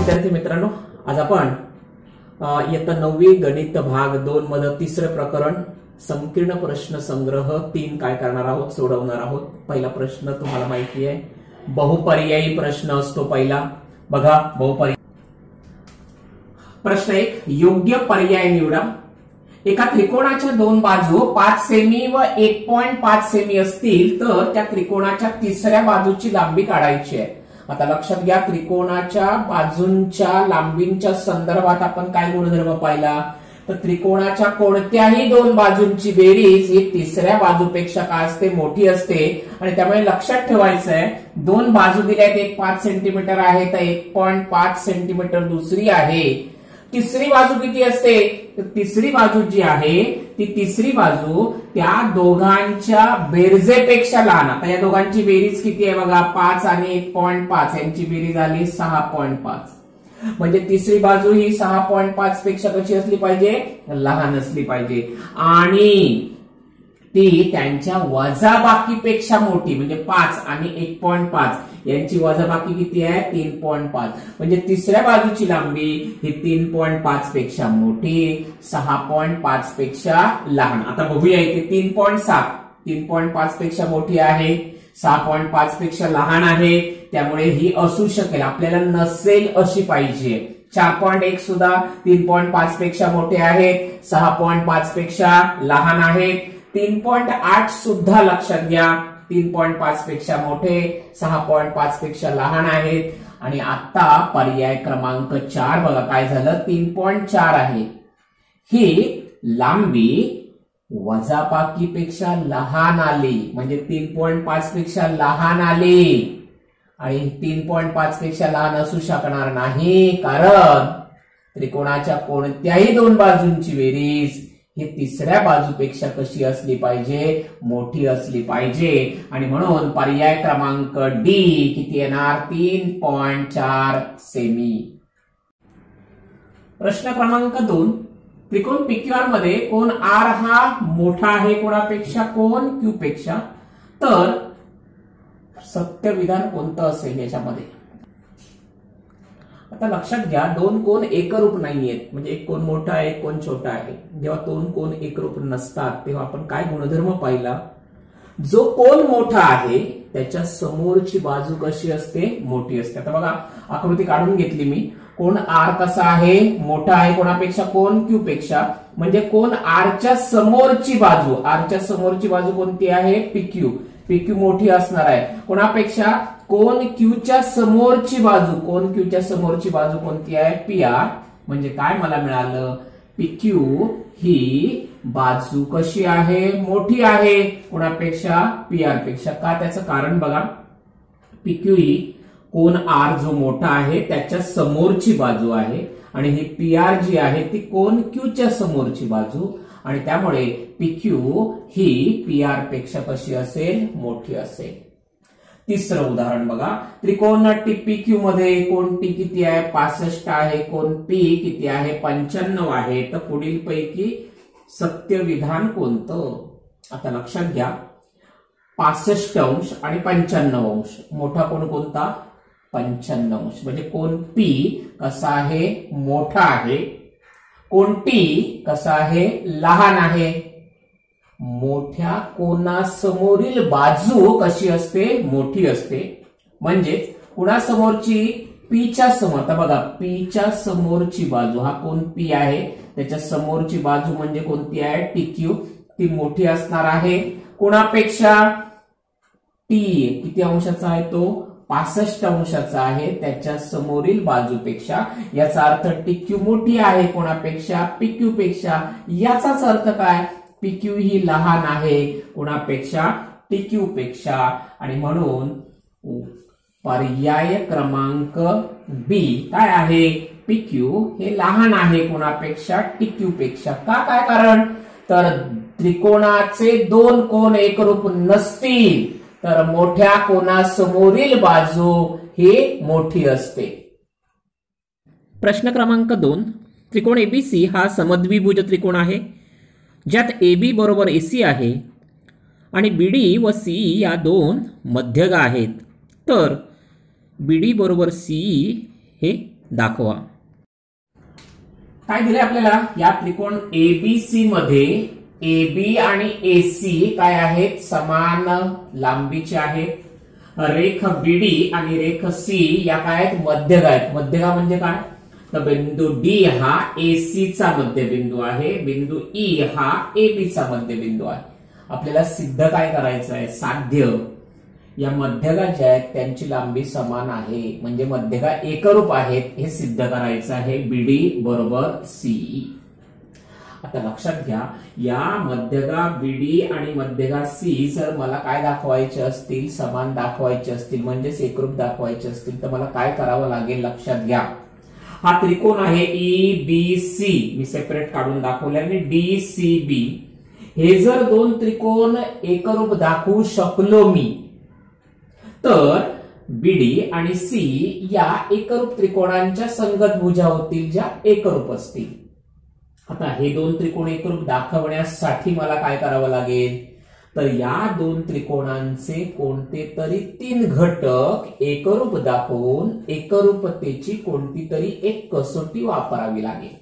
विद्यार्थी मित्रांनो, आज आपण इयत्ता 9वी गणित भाग 2 मध्ये तिसरं प्रकरण संकीर्ण प्रश्न संग्रह 3 काय करणार आहोत, सोडवणार आहोत। पहिला प्रश्न तुम्हाला माहिती आहे, बहुपर्यायी प्रश्न असतो पहिला। बघा बहुपर्याय प्रश्न 1, योग्य पर्याय निवडा। एका त्रिकोणाच्या दोन बाजू 5 सेमी व 1.5 सेमी असतील तर त्या त्रिकोणाच्या तिसऱ्या बाजूची लांबी काढायची आहे। आता लक्षात घ्या, त्रिकोणाच्या बाजूंच्या लांबींच्या संदर्भात आपण काय गुणधर्म पाहिला, तर त्रिकोणाच्या कोणत्याही दोन बाजूंची बेरीज ही तिसऱ्या बाजूपेक्षा काय असते, मोठी असते। आणि त्यामुळे लक्षात ठेवायचं आहे, दोन बाजू दिल्या आहेत, एक 5 सेंटीमीटर आहे तर 1.5 सेंटीमीटर दुसरी आहे। तिसरी बाजू किती असते, तर तिसरी बाजू जी आहे ती तिसरी बाजू त्या दोघांच्या बेरजेपेक्षा लहान। आता या दोघांची बेरीज किती आहे बघा, 5 आणि 1.5 यांची बेरीज आली 6.5। म्हणजे तिसरी बाजू ही 6.5 पेक्षा कशी असली पाहिजे, लहान असली पाहिजे। आणि ती त्यांच्या वजाबाकीपेक्षा मोठी, म्हणजे 5 आणि 1.5 यांची वजाबाकी किती आहे, 3.5। म्हणजे तिसऱ्या बाजूची लांबी ही 3.5 पेक्षा मोठी, 6.5 पेक्षा लहान। आता बघूया इथे 3.7 3.5 पेक्षा मोठी आहे, 6.5 पेक्षा लहान आहे, त्यामुळे ही असू शकेल, आपल्याला नसेल अशी पाहिजे। 4.1 सुद्धा 3.5 पेक्षा मोठे आहेत, 6.5 पेक्षा लहान आहेत। 3.8 सुद्धा लक्षात घ्या, 3.5 पेक्षा मोठे, 6.5 पेक्षा लहान आहेत। आणि आता पर्याय क्रमांक 4 बघा काय झालं, 3.4 आहे, ही लांबी वजाबाकीपेक्षा लहान आली, म्हणजे 3.5 पेक्षा लहान आली। आणि 3.5 पेक्षा लहान असू शकणार नाही, कारण त्रिकोणाच्या कोणत्याही दोन बाजूंची बेरीज ही तिसऱ्या बाजूपेक्षा कशी असली पाहिजे, मोठी असली पाहिजे। आणि म्हणून पर्याय क्रमांक डी किती येणार, 3.4 सेमी। प्रश्न क्रमांक 2, त्रिकोण पीक्यूआर मध्ये कोण आर हा मोठा आहे कोणापेक्षा, कोण क्यू पेक्षा, तर सत्य विधान कोणतं असेल याच्यामध्ये। आता लक्षात घ्या, दोन कोण एकरूप नाहीयेत, म्हणजे एक कोण मोठा आहे, एक कोण छोटा आहे। जेव्हा दोन कोण एकरूप नसतात तेव्हा आपण काय गुणधर्म पाहिला, जो कोण मोठा आहे त्याच्या समोरची बाजू कशी असते, मोठी असते। आता बघा आकृती काढून घेतली मी, कोण आर कसा आहे, मोठा आहे कोणापेक्षा, कोण क्यू पेक्षा, म्हणजे कोण आरच्या समोरची बाजू, आरच्या समोरची बाजू कोणती आहे, पीक्यू, पीक्यू मोठी असणार आहे कोणापेक्षा, कोण क्यूच्या समोरची बाजू, कोण क्यूच्या समोरची बाजू कोणती आहे, पी आर। म्हणजे काय मला मिळालं, पीक्यू ही बाजू कशी आहे, मोठी आहे कोणापेक्षा, पी आर पेक्षा। का, त्याचं कारण बघा, पीक्यू ही कोण आर जो मोठा आहे त्याच्या समोरची बाजू आहे, आणि ही पी आर जी आहे ती कोण क्यूच्या समोरची बाजू, आणि त्यामुळे पीक्यू ही पी आर पेक्षा कशी असेल, मोठी असेल। तिसरं उदाहरण बघा, त्रिकोण टीपीक्यू मध्ये कोण टी किती आहे, 65 आहे, कोण पी किती आहे, 95 आहे, तर पुढील पैकी सत्य विधान कोणतं। आता लक्षात घ्या, 65 अंश आणि 95 अंश, मोठा कोण कोणता, 95 अंश। म्हणजे कोण पी कसा आहे, मोठा आहे, कोण टी कसा आहे, लहान आहे। मोठ्या कोणासमोरील बाजू कशी असते, मोठी असते। म्हणजेच कोणासमोरची, पीच्या समोर। आता बघा, पीच्या समोरची बाजू, हा कोण पी आहे त्याच्या समोरची बाजू म्हणजे कोणती आहे, टी क्यू, ती मोठी असणार आहे कोणापेक्षा, टी किती अंशाचा आहे तो, 65 अंशाचा आहे त्याच्या समोरील बाजूपेक्षा। याचा अर्थ टी क्यू मोठी आहे कोणापेक्षा, पी क्यू पेक्षा। याचाच अर्थ काय, पीक्यू ही लहान आहे कोणापेक्षा, टीक्यू पेक्षा। आणि म्हणून पर्याय क्रमांक बी काय आहे, पीक्यू हे लहान आहे कोणापेक्षा, टीक्यू पेक्षा। का, काय कारण, तर त्रिकोणाचे दोन कोण एकरूप नसतील तर मोठ्या कोणासमोरील बाजू ही मोठी असते। प्रश्न क्रमांक 2, त्रिकोण एबीसी हा समद्विभुज त्रिकोण आहे, ज्यात AB बरोबर AC आहे आणि BD व CE या दोन मध्यगा आहेत, तर BD बरोबर CE हे दाखवा. काय दिलंय आपल्याला या त्रिकोण एबीसी मध्ये AB आणि AC काय आहेत, समान लांबीचे आहेत. रेख बीडी आणि रेख C या काय आहेत, मध्यगा आहेत. मध्यगा म्हणजे काय, तर बिंदू D हा AC चा मध्यबिंदू आहे, बिंदू E हा AB चा मध्यबिंदू आहे. आपल्याला सिद्ध काय करायचं आहे, साध्य या मध्यगा ज्या आहेत त्यांची लांबी समान आहे, म्हणजे मध्यगा एकरूप आहेत हे सिद्ध करायचं आहे. BD बरोबर CE. आता लक्षात घ्या, या मध्यगा BD आणि मध्यगा C जर मला काय दाखवायचे असतील, समान दाखवायचे असतील, म्हणजेच एकरूप दाखवायचे असतील, तर मला काय करावं लागेल, लक्षात घ्या. हा त्रिकोण आहे EBC, मी सेपरेट काढून दाखवले, आणि DCB. हे जर दोन त्रिकोण एकरूप दाखवू शकलो मी, तर BD आणि C या एकरूप त्रिकोणांच्या संगत भुजा होतील ज्या एकरूप असतील. आता हे दोन त्रिकोण एकरूप दाखवण्यासाठी मला काय करावं लागेल, तर या दोन त्रिकोणांचे कोणते तरी 3 घटक एकरूप दाखवून एकरूपतेची कोणती तरी एक कसोटी वापरावी लागेल.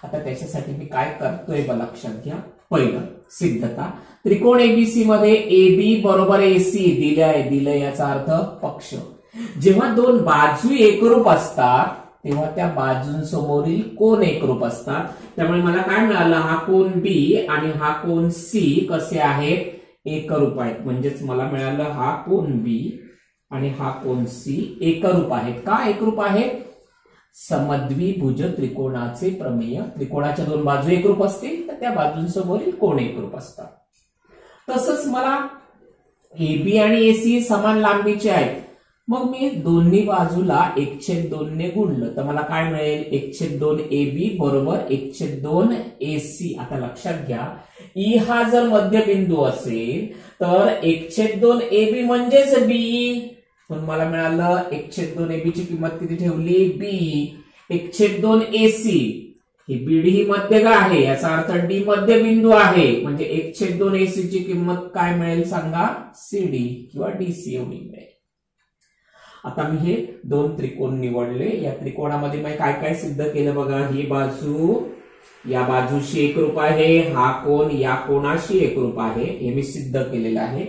आता त्याच्यासाठी मी काय करतोय लक्षात घ्या. पहिलं सिद्धता, त्रिकोण एबीसी मध्ये AB बरोबर AC दिलंय याचा अर्थ पक्ष. जेव्हा दोन बाजू एकरूप असतात तेव्हा त्या बाजूंसमोरील कोन एकरूप असतात. त्यामुळे मला काय मिळालं, हा कोन B आणि हा कोन C कसे आहेत, एकरूप आहेत. म्हणजेच मला मिळालं हा कोन B आणि हा कोन C एकरूप आहेत. का एकरूप आहेत, समद्विभुज त्रिकोणाचे प्रमेय. त्रिकोणाच्या दोन बाजू एकरूप असतील तर त्या बाजूंसमोरील कोन एकरूप असतात. तसंच मला AB आणि AC समान लांबीचे आहेत, मग मी दोन्ही बाजूला 1/2 ने गुणलं तर मला काय मिळेल, 1/2 AB बरोबर 1/2 AC. आता लक्षात घ्या, E हा जर मध्यबिंदू असेल तर 1/2 AB म्हणजेच BE. पण मला मिळालं 1/2 AB ची किंमत किती ठेवली, B. 1/2 AC ही BD ही मध्यगा आहे, याचा अर्थ D मध्यबिंदू आहे, म्हणजे 1/2 AC ची किंमत काय मिळेल सांगा, CD किंवा DC एवढी मिळेल. आता मी हे दोन त्रिकोण निवडले. या त्रिकोणामध्ये मी काय काय सिद्ध केलं बघा. ही बाजू या बाजूशी एकरूप आहे, हा कोन या कोणाशी एकरूप आहे, हे मी सिद्ध केलेलं आहे.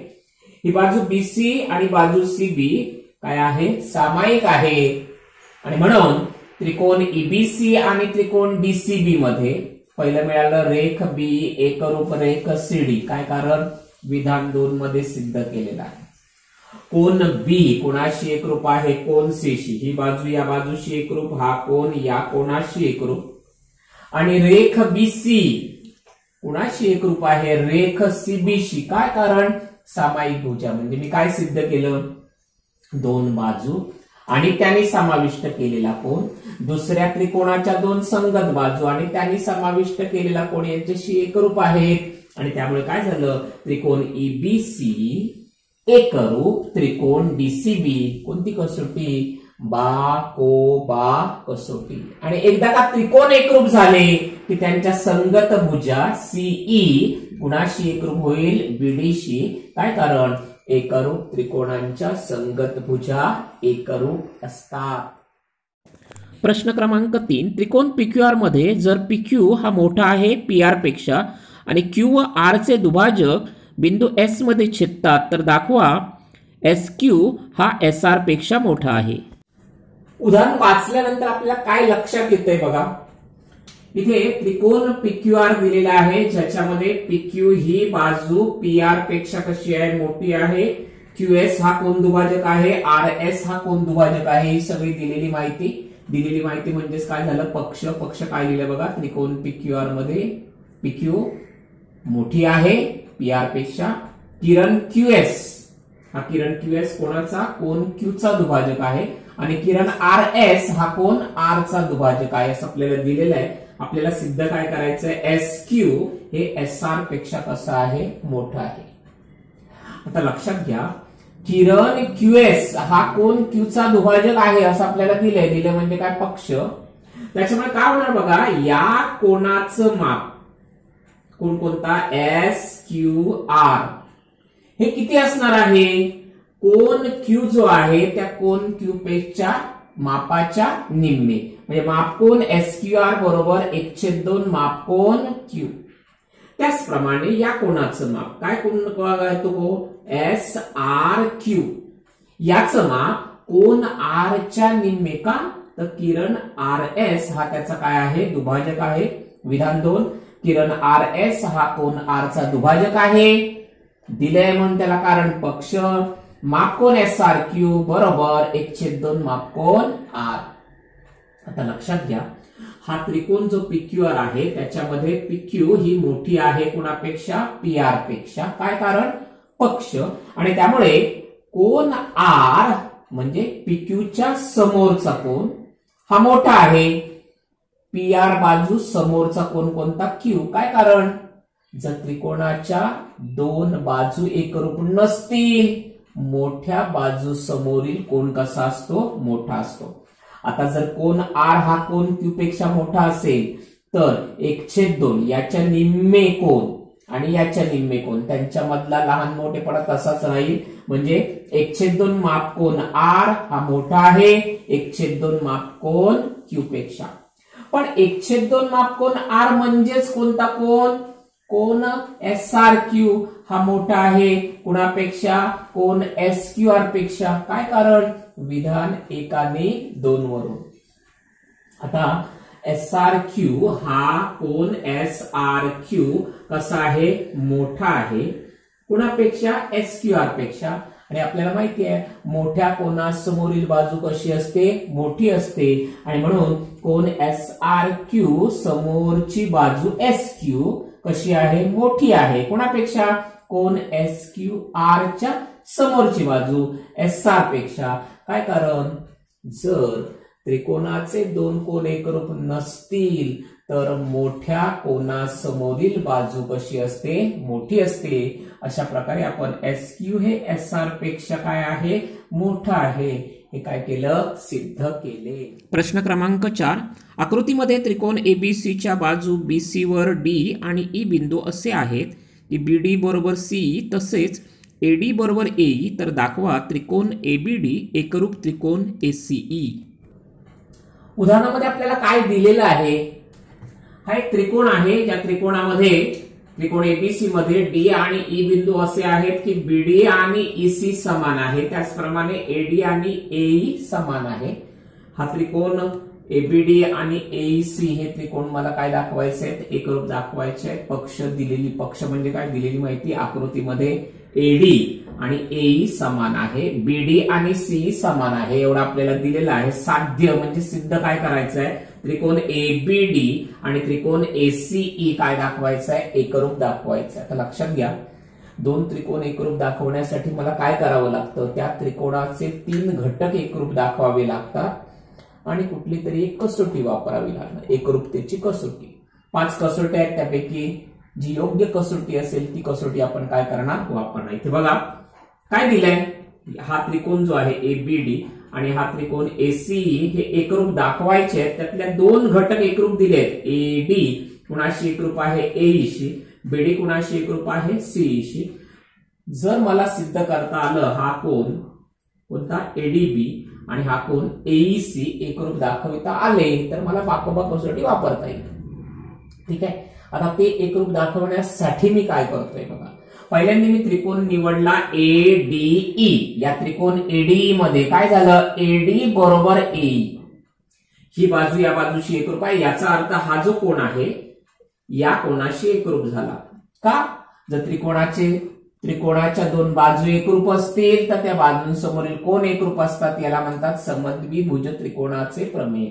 ही बाजू BC आणि बाजू CB काय आहे, सामायिक आहे. आणि म्हणून त्रिकोण EBC आणि त्रिकोण DCB मध्ये पहिलं मिळालं रेख B एकरूप रेख CD. काय कारण, विधान 2 मध्ये सिद्ध केलेलं आहे. कोन B कोणाशी एकरूप आहे, कोन C शी. ही बाजू या बाजूशी एकरूप, हा कोन या कोणाशी एकरूप. आणि रेख BC कोणाशी एकरूप आहे, रेख CB शी. काय कारण, सामायिक भुजा. म्हणजे मी काय सिद्ध केलं, दोन बाजू आणि त्यांनी समाविष्ट केलेला कोन, दुसऱ्या त्रिकोणाच्या दोन संगत बाजू आणि त्यांनी समाविष्ट केलेला कोन यांच्याशी एकरूप आहेत. आणि त्यामुळे काय झालं, त्रिकोण EBC एकरूप त्रिकोण DCB. कोणती कसोटी, बा कसोटी. आणि एकदा का त्रिकोण एकरूप झाले की त्यांच्या संगत भुजा CE कुणाशी एकरूप होईल, BD शी. काय कारण, एकरूप त्रिकोणांच्या संगत भुजा एकरूप असतात. प्रश्न क्रमांक 3, त्रिकोण PQR मध्ये जर PQ हा मोठा आहे PR पेक्षा आणि Q व R चे दुभाजक बिंदू S मध्ये छेदतात तर दाखवा SQ हा SR पेक्षा मोठा आहे. उदाहरण वाचल्यानंतर आपल्याला काय लक्षात येतंय बघा. इथे त्रिकोण PQR दिलेला आहे, ज्याच्यामध्ये PQ ही बाजू PR पेक्षा कशी आहे, मोठी आहे. QS हा कोन दुभाजक आहे, RS हा कोन दुभाजक आहे. ही सगळी दिलेली माहिती म्हणजेच काय झालं, पक्ष काय लिहिलं बघा. त्रिकोण PQR मध्ये PQ मोठी आहे PR पेक्षा. किरण QS हा किरण QS कोणाचा, कोन Q चा दुभाजक आहे. आणि किरण RS हा कोन R चा दुभाजक आहे असं आपल्याला दिलेलं आहे. आपल्याला सिद्ध काय करायचंय, SQ हे SR पेक्षा कसं आहे, मोठं आहे. आता लक्षात घ्या, किरण QS हा कोन Q चा दुभाजक आहे असं आपल्याला दिलंय म्हणजे काय, पक्ष. त्याच्यामुळे काय होणार बघा, या कोणाचं माप कोण कोणता, SQR हे किती असणार आहे, कोन Q जो आहे त्या कोन Q पेक्षा मापाच्या निम्मे, म्हणजे मापकोन SQR बरोबर 1/2 मापकोन Q. त्याचप्रमाणे या कोणाचं माप काय कोण आहे तो SRQ, याचं माप कोन R च्या निम्मे का, तर किरण RS हा त्याचा काय आहे दुभाजक आहे. विधान 2, किरण RS हा कोन R चा दुभाजक आहे. दिलंय म्हणून त्याला कारण पक्ष. मापकोन SRQ बरोबर 1/2 मापकोन R. आता लक्षात घ्या, हा त्रिकोण जो PQR आहे त्याच्यामध्ये PQ ही मोठी आहे कोणापेक्षा, PR पेक्षा. काय कारण पक्ष, आणि त्यामुळे कोन R म्हणजे PQच्या समोरचा कोन हा मोठा आहे. PR बाजू समोरचा कोन कोणता Q. काय कारण जर त्रिकोणाच्या दोन बाजू एकरूप नसतील, मोठ्या बाजू समोरील कोन कसा असतो, मोठा असतो. आता जर कोन R हा कोन Q पेक्षा मोठा असेल तर 1/2 याच्या निम्मे कोन आणि याच्या निम्मे कोन त्यांच्यामधला लहान मोठेपणा तसाच राहील. म्हणजे 1/2 मापकोन R हा मोठा आहे 1/2 मापकोन Q पेक्षा. पण 1/2 मापकोन R म्हणजेच कोणता कोन, कोन SRQ हा मोठा आहे कुणापेक्षा, कोन SQR पेक्षा. काय कारण विधान 1 आणि 2 वरून. आता SRQ हा कोन SRQ कसा आहे, मोठा आहे कुणापेक्षा, SQR पेक्षा. आणि आपल्याला माहिती आहे मोठ्या कोनासमोरील बाजू कशी असते, मोठी असते. आणि म्हणून कोन SRQ समोरची बाजू SQ कशी आहे, मोठी आहे कुणापेक्षा, कोन SQR च्या समोरची बाजू SR पेक्षा. काय कारण जर त्रिकोणाचे दोन कोन एकरूप नसतील तर मोठ्या कोनासमोरील बाजू कशी असते, मोठी असते. अशा प्रकारे आपण SQ हे SR पेक्षा काय आहे, मोठा आहे, हे काय केलं, सिद्ध केले. प्रश्न क्रमांक 4, आकृतीमध्ये त्रिकोण ABC च्या बाजू BC वर D आणि E बिंदू असे आहेत की BD बरोबर C तसेच AD बरोबर AE, तर दाखवा त्रिकोण ABD एकरूप त्रिकोण ACE. उदाहरणामध्ये आपल्याला काय दिलेलं आहे, हा एक त्रिकोण आहे ज्या त्रिकोणामध्ये त्रिकोण ABC मध्ये D आणि E बिंदू असे आहेत की BD आणि EC समान आहे, त्याचप्रमाणे AD आणि AE समान आहे. हा त्रिकोण ABD आणि AEC हे त्रिकोण मला काय दाखवायचे आहेत, एकरूप दाखवायचे आहेत. पक्ष दिलेली, पक्ष म्हणजे काय दिलेली माहिती आकृतीमध्ये AD आणि AE समान आहे, BD आणि CE समान आहे एवढं आपल्याला दिलेलं आहे. साध्य म्हणजे सिद्ध काय करायचं आहे, त्रिकोण ABD आणि त्रिकोण ACE काय दाखवायचं आहे, एकरूप दाखवायचं आहे. आता लक्षात घ्या, दोन त्रिकोण एकरूप दाखवण्यासाठी मला काय करावं लागतं, त्या त्रिकोणाचे 3 घटक एकरूप दाखवावे लागतात आणि कुठली तरी एक कसोटी वापरावी लागणार, एकरूपतेची कसोटी. 5 कसोट्या आहेत, त्यापैकी जी योग्य कसोटी असेल ती कसोटी आपण काय करणार, वापरणार. इथे बघा काय दिलंय, हा त्रिकोण जो आहे ABD आणि हा त्रिकोण ACE हे एकरूप दाखवायचे आहेत. त्यातल्या 2 घटक एकरूप दिलेत, AD कुणाशी एकरूप आहे, AEशी, BD कुणाशी एकरूप आहे, CEशी. जर मला सिद्ध करता आलं हा कोण कोणता ADB आणि हा कोण AEC एकरूप दाखवता आले तर मला बाकोबा कसोटी वापरता येईल. ठीक आहे, आता ते एकरूप दाखवण्यासाठी मी काय करतोय बघा. पहिल्यांदा मी त्रिकोण निवडला ADE. या त्रिकोण ADE मध्ये काय झालं, AD बरोबर AE, ही बाजू या बाजूशी एकरूप आहे, याचा अर्थ हा जो कोण आहे या कोणाशी एकरूप झाला. का, जर त्रिकोणाच्या 2 बाजू एकरूप असतील तर त्या बाजूंसमोरील कोण एकरूप असतात, याला म्हणतात समद्विभुज त्रिकोणाचे प्रमेय.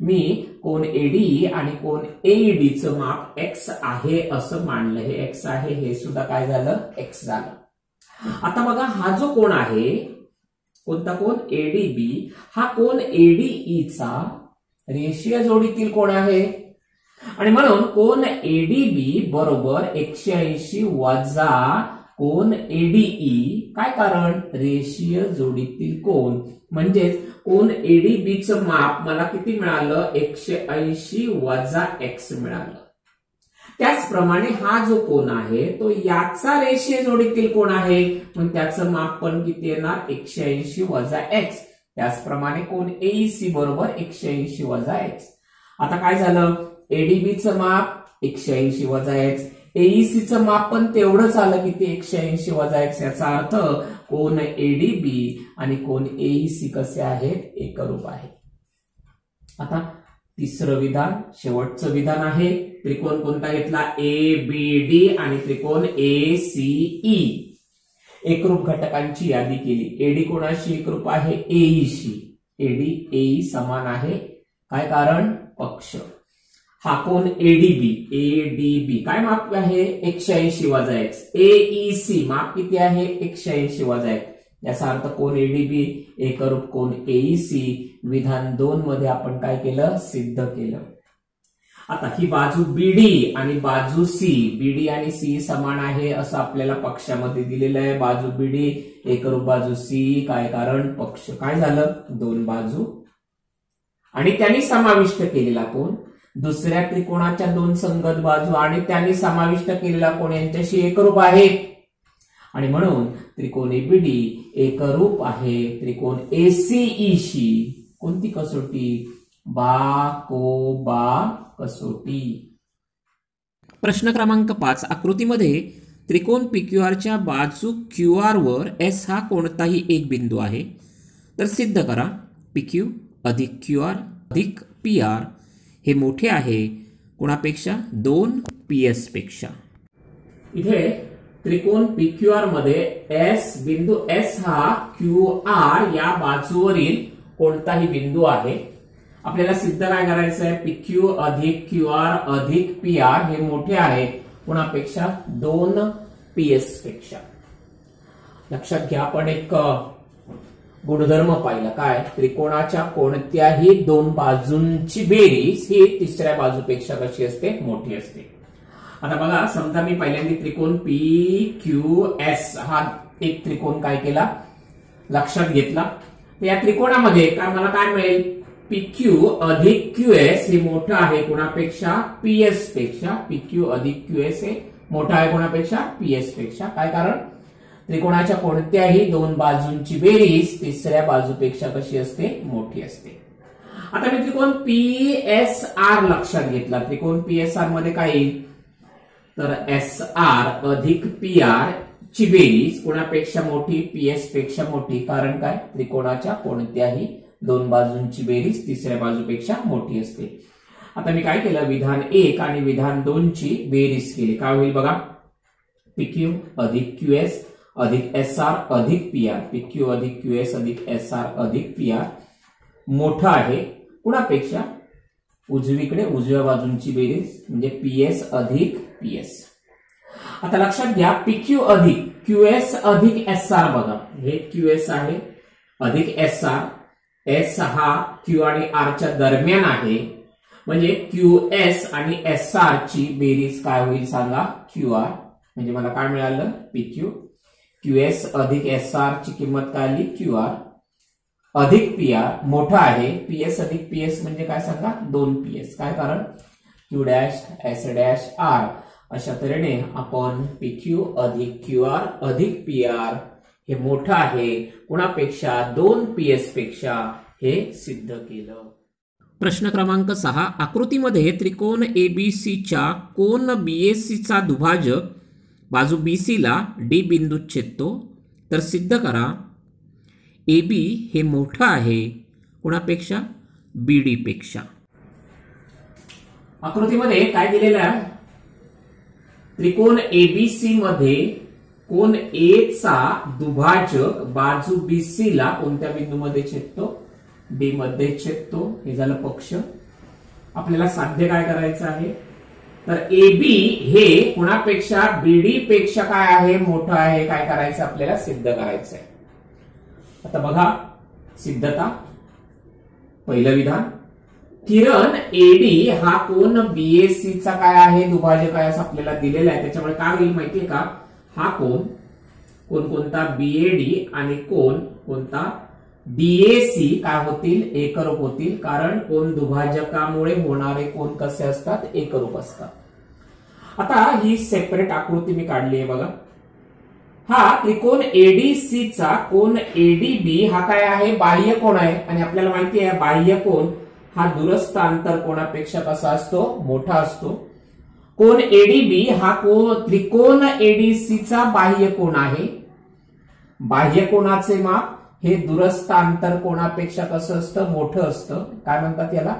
मी कोण ADE आणि कोण AED चं माप X आहे असं मानलं, हे X आहे, हे सुद्धा काय झालं, X झालं. आता बघा हा जो कोण आहे, कोणता कोण ADB, हा कोण ADE चा रेषीय जोडीतील कोण आहे आणि म्हणून कोण ADB बरोबर 180 वजा कोण ADE. काय कारण, रेषीय जोडीतील कोण, म्हणजेच कोण ADB चं माप मला किती मिळालं, 180 वजा X मिळालं. त्याचप्रमाणे हा जो कोण आहे तो याचा रेषीय जोडीतील कोण आहे, पण त्याचं माप पण किती येणार, 180 वजा X. त्याचप्रमाणे कोन एईसी बरोबर 180 वजा एक्स. आता काय झालं, एडीबीचं माप 180 वजा एक्स, एईसीचं माप पण तेवढंच आलं की ते 180 वजा एक्स. याचा अर्थ कोन एडीबी आणि कोन एईसी कसे आहेत, एकरूप आहेत. आता तिसरं विधान, शेवटचं विधान आहे. त्रिकोण कोणता घेतला, एबीडी आणि त्रिकोण एसीई. एकरूप घटकांची यादी केली. एडी कोणाशी एकरूप आहे, एईशी. एडी एई समान आहे. काय कारण, पक्ष. हा कोण एडीबी काय माप आहे, 180 वजा एक्स. एईसी माप किती आहे, 180 वजा एक्स. याचा अर्थ कोन एडीबी एकरूप कोन एईसी. विधान 2 मध्ये आपण काय केलं, सिद्ध केलं. आता ही बाजू बीडी आणि बाजू सी, बीडी आणि सी समान आहे असं आपल्याला पक्षामध्ये दिलेलं आहे. बाजू बीडी एकरूप बाजू सी. काय कारण, पक्ष. काय झालं, 2 बाजू आणि त्यांनी समाविष्ट केलेला कोन दुसऱ्या त्रिकोणाच्या 2 संगत बाजू आणि त्यांनी समाविष्ट केलेला कोन यांच्याशी एकरूप आहेत आणि म्हणून त्रिकोण एबीडी एकरूप आहे त्रिकोण एसीईशी. कोणती कसोटी, बाकोबा कसोटी. प्रश्न क्रमांक 5. आकृतीमध्ये त्रिकोण पीक्यूआरच्या बाजू क्यूआर वर एस हा कोणताही एक बिंदू आहे तर सिद्ध करा पीक्यू अधिक क्यूआर अधिक पीआर हे मोठे आहे कोणापेक्षा, 2 पीएस पेक्षा. इथे त्रिकोण पीक्यूआर मध्ये एस बिंदू एस हा क्यूआर या बाजूवरील कोणताही बिंदू आहे. आपल्याला सिद्ध काय करायचं आहे, पीक्यू अधिक क्यूआर अधिक पीआर हे मोठे आहे कोणापेक्षा, 2 पीएस पेक्षा. लक्षात घ्या, आपण एक गुणधर्म पाहिला. काय, त्रिकोणाच्या कोणत्याही 2 बाजूंची बेरीज ही तिसऱ्या बाजूपेक्षा कशी असते, मोठी असते. आता बघा, समजा मी पहिल्यांदा त्रिकोण पी क्यू एस हा एक त्रिकोण काय केला, लक्षात घेतला. या त्रिकोणामध्ये काय मला काय मिळेल, पीक्यू अधिक क्यूएस हे मोठं आहे कोणापेक्षा, पीएस पेक्षा. पीक्यू अधिक क्यूएस हे मोठं आहे कोणापेक्षा, पीएस पेक्षा. काय कारण, त्रिकोणाच्या कोणत्याही 2 बाजूंची बेरीज तिसऱ्या बाजूपेक्षा कशी असते, मोठी असते. आता मी त्रिकोण पीएसआर लक्षात घेतला. त्रिकोण पीएसआर मध्ये काय येईल, तर एस आर अधिक पीआर ची बेरीज कोणापेक्षा मोठी, पीएस पेक्षा मोठी. कारण काय, त्रिकोणाच्या कोणत्याही 2 बाजूंची बेरीज तिसऱ्या बाजूपेक्षा मोठी असते. आता मी काय केलं, विधान 1 आणि विधान 2 ची बेरीज केली. काय होईल बघा, पीक्यू अधिक क्यूएस अधिक एसआर अधिक पीआर. पीक्यू अधिक क्यूएस अधिक एसआर अधिक पीआर मोठं आहे कुणापेक्षा, उजवीकडे उजव्या बाजूंची बेरीज म्हणजे पीएस अधिक पीएस. आता लक्षात घ्या, पीक्यू अधिक क्यूएस अधिक एसआर बघा, हे क्यूएस आहे अधिक एसआर. एस हा क्यू आणि आर च्या दरम्यान आहे म्हणजे क्यूएस आणि एसआर ची बेरीज काय होईल सांगा, क्यूआर. म्हणजे मला काय मिळालं, पीक्यू. क्यूएस अधिक एसआर ची किंमत काय आली, क्यूआर अधिक पीआर मोठा आहे. पीएस अधिक पीएस म्हणजे काय सांगा, 2 पीएस. काय कारण, Q dash S dash R. अशा तऱ्हेने आपण पीक्यू अधिक क्यूआर अधिक पीआर हे मोठं आहे कुणापेक्षा, 2 पीएस पेक्षा हे सिद्ध केलं. प्रश्न क्रमांक 6. आकृतीमध्ये त्रिकोण एबीसीच्या कोन बीएसीचा दुभाजक बाजू बीसी ला डी बिंदूत छेदतो तर सिद्ध करा एबी हे मोठं आहे कोणापेक्षा, बीडी पेक्षा. आकृतीमध्ये काय दिलेलं आहे, त्रिकोण एबीसी मध्ये कोन ए चा दुभाजक बाजू बीसी ला कोणत्या बिंदूमध्ये छेदतो, डी मध्ये छेदतो. हे झालं पक्ष. आपल्याला साध्य काय करायचं आहे, तर एबी हे कुणापेक्षा, बीडी पेक्षा काय आहे, मोठं आहे. काय करायचं आपल्याला, सिद्ध करायचं आहे. आता बघा सिद्धता. पहिलं विधान, किरण एडी हा कोन बीएसी चा काय आहे, दुभाजक आहे असं आपल्याला दिलेलं आहे. त्याच्यामुळे काय होईल माहितीये का, हा कोन कोणता, बीएडी आणि कोणता डीएसी काय होतील, एकरूप होतील. कारण कोन दुभाजकामुळे होणारे कोन कसे असतात, एकरूप असतात. आता ही सेपरेट आकृती मी काढली आहे बघा. हा त्रिकोण एडीसी चा कोण एडीबी हा काय आहे, बाह्य कोण आहे. आणि आपल्याला माहिती आहे बाह्य कोण हा दूरस्थ अंतर कोणापेक्षा कसा असतो, मोठा असतो. कोण एडीबी हा त्रिकोण एडीसी चा बाह्य कोण आहे. बाह्य कोणाचे माप हे दूरस्थ अंतर कोणापेक्षा कसं असतं, मोठं असतं. काय म्हणतात याला,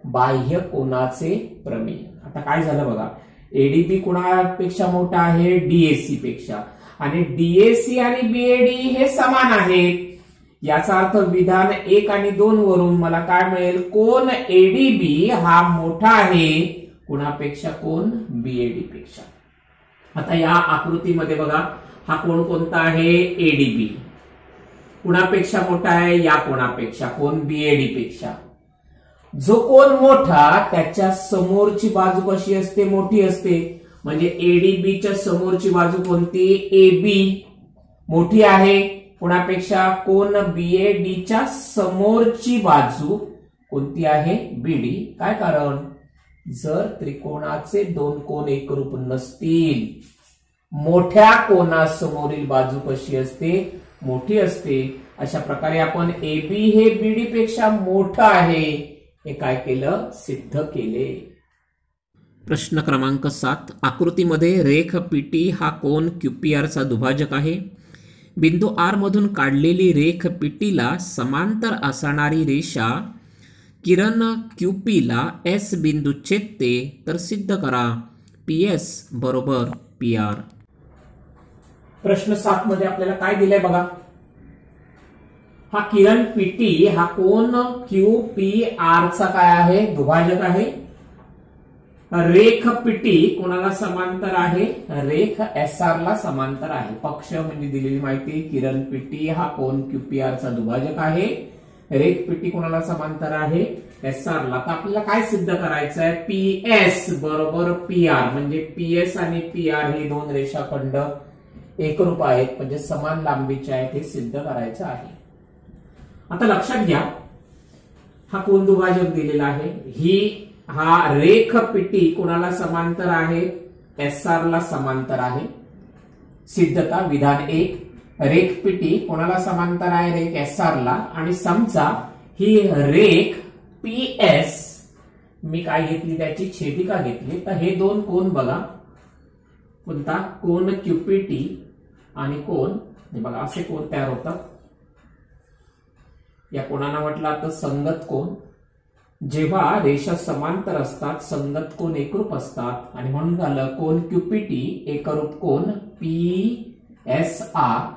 बाह्य कोनाचे प्रमेय. आता काय झालं बघा, एडीबी कोणापेक्षा मोठा आहे, डीएसी पेक्षा. आणि डीएसी आणि बीएडी हे समान आहेत. याचा अर्थ विधान 1 आणि 2 वरून मला काय मिळेल, कोण एडीबी हा मोठा आहे कोणापेक्षा, कोण बीएडी पेक्षा. आता या आकृतीमध्ये बघा हा कोण कोणता आहे, एडीबी. कुणापेक्षा मोठा आहे, या कोणापेक्षा, कोण बीएडी पेक्षा. जो कोण मोठा त्याच्या समोरची बाजू कशी असते, मोठी असते. म्हणजे एडीबीच्या समोरची बाजू कोणती, एबी मोठी आहे कोणापेक्षा, कोण बीएडीच्या समोरची बाजू कोणती आहे, बीडी. काय कारण, जर त्रिकोणाचे दोन कोण एकरूप नसतील, मोठ्या कोणासमोरील बाजू कशी असते, मोठी असते. अशा प्रकारे आपण एबी हे बीडी पेक्षा मोठं आहे हे काय केलं, सिद्ध केले. प्रश्न क्रमांक 7. आकृतीमध्ये रेख पीटी हा कोन क्यूपीआरचा दुभाजक आहे. बिंदू आर मधून काढलेली रेख पीटीला समांतर असणारी रेषा किरण क्यूपीला एस बिंदू छेदते, तर सिद्ध करा. पीएस बरोबर पीआर. प्रश्न 7 मध्ये आपल्याला काय दिलंय बघा, हा किरण पीटी हा कोन क्यूपीआर चा काय आहे, दुभाजक आहे. रेख पीटी कोणाला समांतर आहे, रेख एसआर ला समांतर आहे. पक्ष म्हणजे दिलेली माहिती, किरण पीटी हा कोन क्यूपीआर चा दुभाजक आहे. रेख पीटी कोणाला समांतर आहे, एसआर ला. तर आपल्याला काय सिद्ध करायचं आहे, पीएस बरोबर पीआर. म्हणजे पीएस आणि पीआर हे दोन रेषाखंड एकरूप आहेत, म्हणजे समान लांबीचे आहेत, हे सिद्ध करायचं आहे. आता लक्षात घ्या, हा कोन दुभाजक दिलेला आहे. हा रेख पीटी कोणाला समांतर आहे, एसआर ला समांतर आहे. सिद्धता विधान 1, रेख पीटी कोणाला समांतर आहे, रेख एसआर ला. आणि समजा ही रेख पीएस मी काय घेतली, त्याची छेदिका घेतली. तर हे दोन कोन बघा, कोणता, कोन क्यूपीटी आणि कोन, हे बघा असे कोन तयार होतात. या कोणाला म्हटलं तर संगत कोन. जेव्हा रेषा समांतर असतात, संगत कोन एकरूप असतात, आणि म्हणून झालं कोन क्यूपीटी एकरूप कोन पीएसआर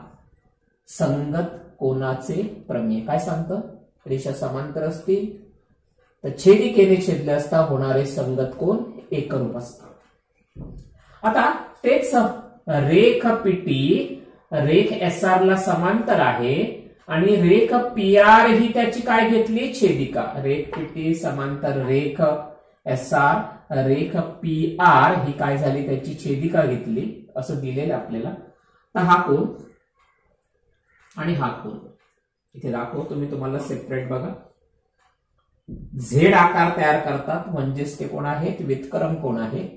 संगत कोनाचे प्रमेय. काय सांगतं, रेषा समांतर असतील तर छेदिकेने छेदले असता होणारे संगत कोन एकरूप असतात. आता तेच रेख पीटी रेख एसआर ला समांतर आहे आणि रेख पीआर ही त्याची काय घेतली, छेदिका. रेख पीटी समांतर रेख एसआर, रेख पीआर ही काय झाली, त्याची छेदिका घेतली, असं दिलेलं आपल्याला. तर हा कोन आणि हा कोन इथे दाखवतो मी तुम्हाला सेपरेट. बघा, झेड आकार तयार करतात, म्हणजेच ते कोण आहेत, व्युत्क्रम कोण आहे.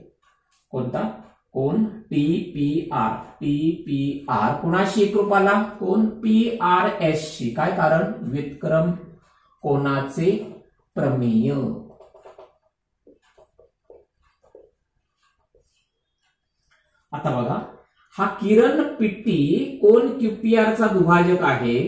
कोणता, कोन टीपीआर. टीपीआर कोणाशी एकरूप आला, कोन पीआरएस शी. काय कारण, व्युत्क्रम कोनाचे प्रमेय. आता बघा, हा किरण पीटी कोन क्यूपीआरचा दुभाजक आहे.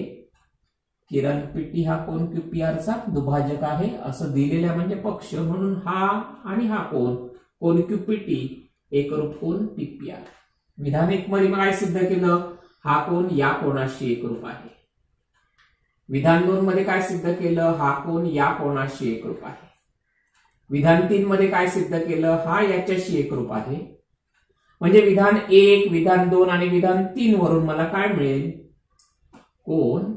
किरण पीटी हा कोन क्यूपीआरचा दुभाजक आहे असं दिलेलं, म्हणजे पक्ष. म्हणून हा आणि हा कोन क्यूपीटी एकरूप कोन पीपीआर. विधान 1 मध्ये काय सिद्ध केलं, हा कोन या कोणाशी एकरूप आहे. विधान 2 मध्ये काय सिद्ध केलं, हा कोन या कोणाशी एकरूप आहे. विधान 3 मध्ये काय सिद्ध केलं, हा याच्याशी एकरूप आहे. म्हणजे विधान 1, विधान 2 आणि विधान 3 वरून मला काय मिळेल, कोन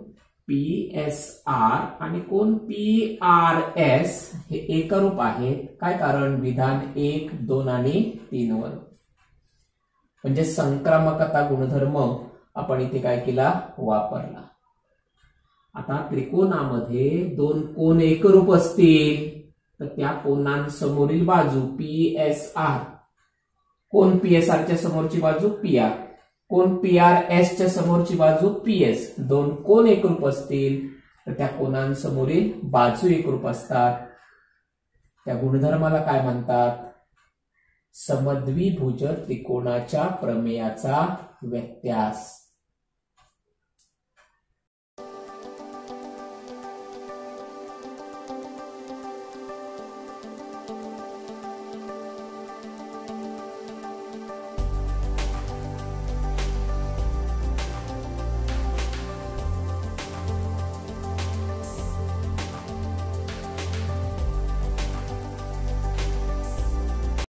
पीएसआर आणि कोन पीआरएस हे एकरूप आहेत. काय कारण, विधान 1, 2 आणि 3 वर. म्हणजे संक्रामकता गुणधर्म आपण इथे काय केला, वापरला. आता त्रिकोणामध्ये दोन कोन एकरूप असतील तर त्या कोनांसमोरील बाजू पीएसआर, कोन पीएसआरच्या समोरची बाजू पीआर, कोन PRS च्या समोरची बाजू PS, दोन कोन एकरूप असतील तर त्या कोनांसमोरील बाजू एकरूप असतात. त्या गुणधर्माला काय म्हणतात? समद्विभुज त्रिकोणाच्या प्रमेयाचा व्यत्यास.